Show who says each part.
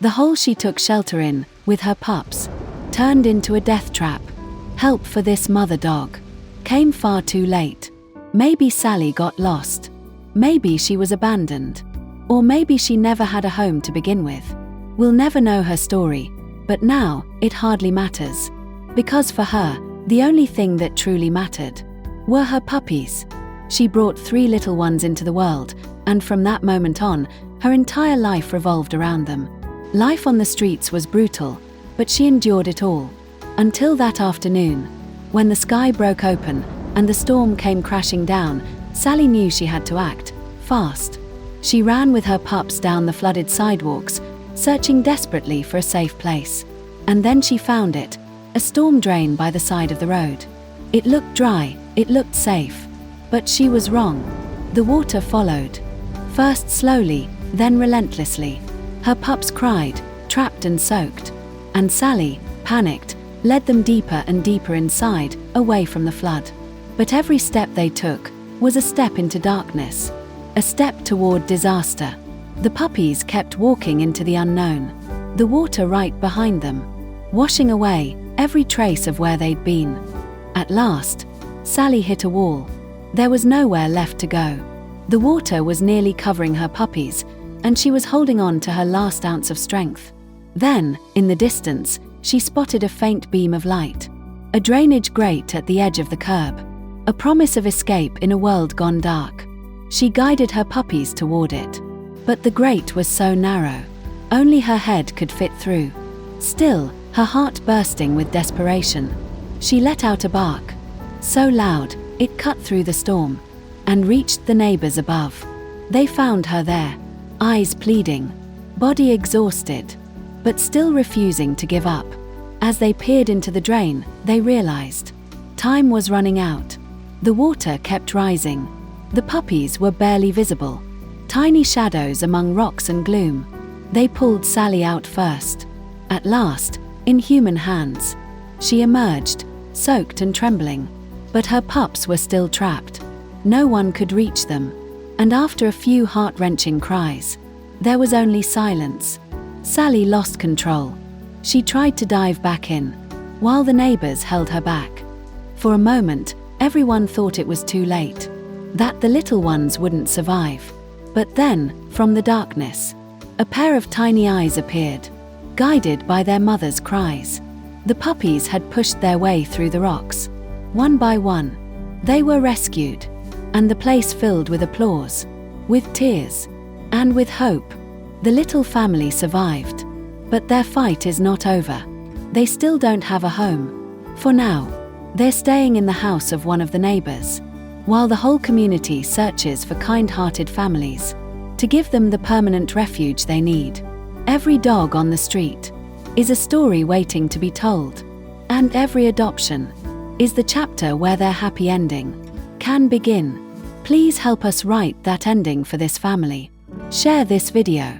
Speaker 1: The hole she took shelter in, with her pups, turned into a death trap. Help for this mother dog came far too late. Maybe Sally got lost. Maybe she was abandoned. Or maybe she never had a home to begin with. We'll never know her story, but now, it hardly matters. Because for her, the only thing that truly mattered were her puppies. She brought 3 little ones into the world, and from that moment on, her entire life revolved around them. Life on the streets was brutal, but she endured it all. Until that afternoon, when the sky broke open and the storm came crashing down, Sally knew she had to act fast. She ran with her pups down the flooded sidewalks, searching desperately for a safe place. And then she found it, a storm drain by the side of the road. It looked dry, it looked safe. But she was wrong. The water followed. First slowly, then relentlessly. Her pups cried, trapped and soaked. And Sally, panicked, led them deeper and deeper inside, away from the flood. But every step they took was a step into darkness, a step toward disaster. The puppies kept walking into the unknown, the water right behind them, washing away every trace of where they'd been. At last, Sally hit a wall. There was nowhere left to go. The water was nearly covering her puppies, and she was holding on to her last ounce of strength. Then, in the distance, she spotted a faint beam of light, a drainage grate at the edge of the curb, a promise of escape in a world gone dark. She guided her puppies toward it. But the grate was so narrow, only her head could fit through. Still, her heart bursting with desperation, she let out a bark, so loud it cut through the storm, and reached the neighbors above. They found her there, eyes pleading, body exhausted, but still refusing to give up. As they peered into the drain, they realized time was running out. The water kept rising. The puppies were barely visible, tiny shadows among rocks and gloom. They pulled Sally out first. At last, in human hands, she emerged, soaked and trembling. But her pups were still trapped. No one could reach them. And after a few heart-wrenching cries, there was only silence. Sally lost control. She tried to dive back in, while the neighbors held her back. For a moment, everyone thought it was too late, that the little ones wouldn't survive. But then, from the darkness, a pair of tiny eyes appeared, guided by their mother's cries. The puppies had pushed their way through the rocks. One by one, they were rescued, and the place filled with applause, with tears, and with hope. The little family survived. But their fight is not over. They still don't have a home. For now, they're staying in the house of one of the neighbors, while the whole community searches for kind-hearted families to give them the permanent refuge they need. Every dog on the street is a story waiting to be told, and every adoption is the chapter where their happy ending can begin. Please help us write that ending for this family. Share this video